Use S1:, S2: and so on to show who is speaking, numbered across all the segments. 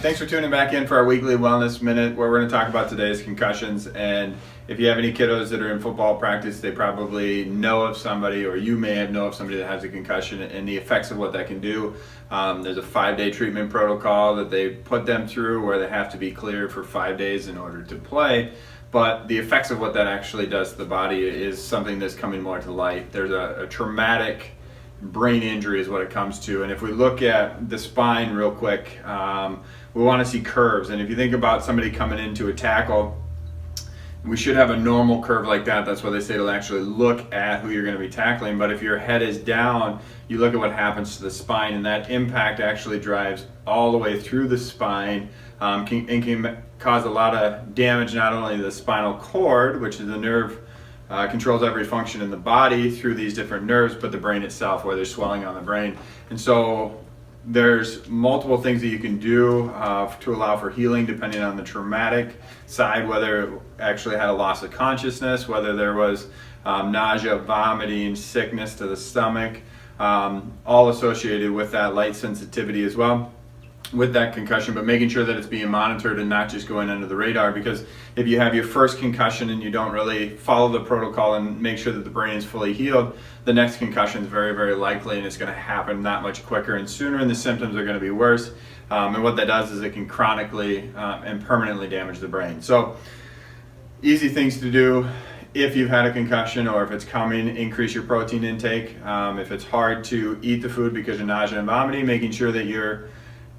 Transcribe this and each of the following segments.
S1: Thanks for tuning back in for our weekly wellness minute, where we're going to talk about today's concussions. And if you have any kiddos that are in football practice, they probably know of somebody, or you may know of somebody that has a concussion, and the effects of what that can do. There's a 5-day treatment protocol that they put them through, where they have to be cleared for 5 days in order to play. But the effects of what that actually does to the body is something that's coming more to light. There's a traumatic brain injury is what it comes to. And if we look at the spine real quick, we want to see curves. And if you think about somebody coming into a tackle, we should have a normal curve like that. That's why they say to actually look at who you're going to be tackling. But if your head is down, you look at what happens to the spine, and that impact actually drives all the way through the spine, and can cause a lot of damage, not only to the spinal cord, which is the nerve controls every function in the body through these different nerves, but the brain itself, where there's swelling on the brain. And so there's multiple things that you can do to allow for healing, depending on the traumatic side, whether it actually had a loss of consciousness, whether there was nausea, vomiting, sickness to the stomach, all associated with that light sensitivity as well with that concussion, but making sure that it's being monitored and not just going under the radar. Because if you have your first concussion and you don't really follow the protocol and make sure that the brain is fully healed, the next concussion is very, very likely, and it's going to happen that much quicker and sooner, and the symptoms are going to be worse. And what that does is it can chronically and permanently damage the brain. So easy things to do if you've had a concussion, or if it's coming: increase your protein intake. If it's hard to eat the food because of nausea and vomiting, making sure that you're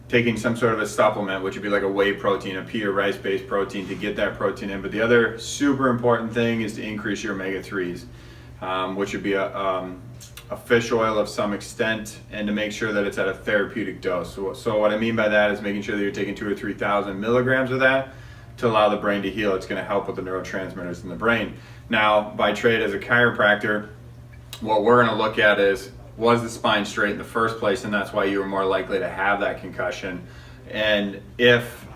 S1: taking some sort of a supplement, which would be like a whey protein, a pea or rice-based protein, to get that protein in. But the other super important thing is to increase your omega-3s, which would be a fish oil of some extent, and to make sure that it's at a therapeutic dose. So what I mean by that is making sure that you're taking 2,000 or 3,000 milligrams of that to allow the brain to heal. It's going to help with the neurotransmitters in the brain. Now, by trade as a chiropractor, what we're going to look at is, was the spine straight in the first place, and that's why you were more likely to have that concussion. And if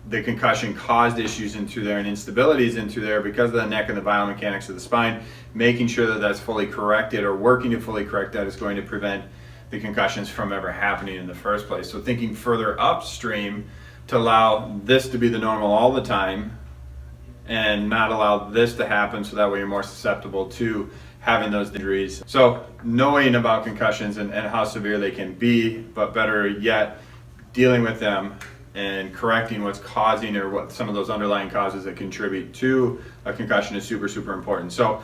S1: the concussion caused issues in through there and instabilities in through there because of the neck and the biomechanics of the spine, making sure that that's fully corrected, or working to fully correct that, is going to prevent the concussions from ever happening in the first place. So thinking further upstream to allow this to be the normal all the time, and not allow this to happen, so that way you're more susceptible to having those injuries. So knowing about concussions and how severe they can be, but better yet, dealing with them and correcting what's causing, or what some of those underlying causes that contribute to a concussion, is super, super important. So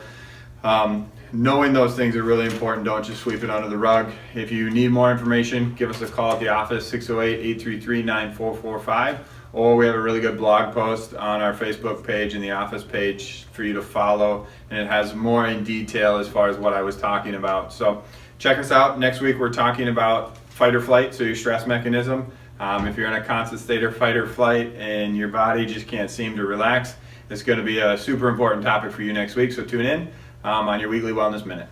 S1: knowing those things are really important. Don't just sweep it under the rug. If you need more information, give us a call at the office, 608-833-9445. Or we have a really good blog post on our Facebook page and the office page for you to follow, and it has more in detail as far as what I was talking about. So check us out. Next week we're talking about fight or flight, so your stress mechanism. If you're in a constant state of fight or flight and your body just can't seem to relax, it's going to be a super important topic for you next week. So tune in on your weekly wellness minute.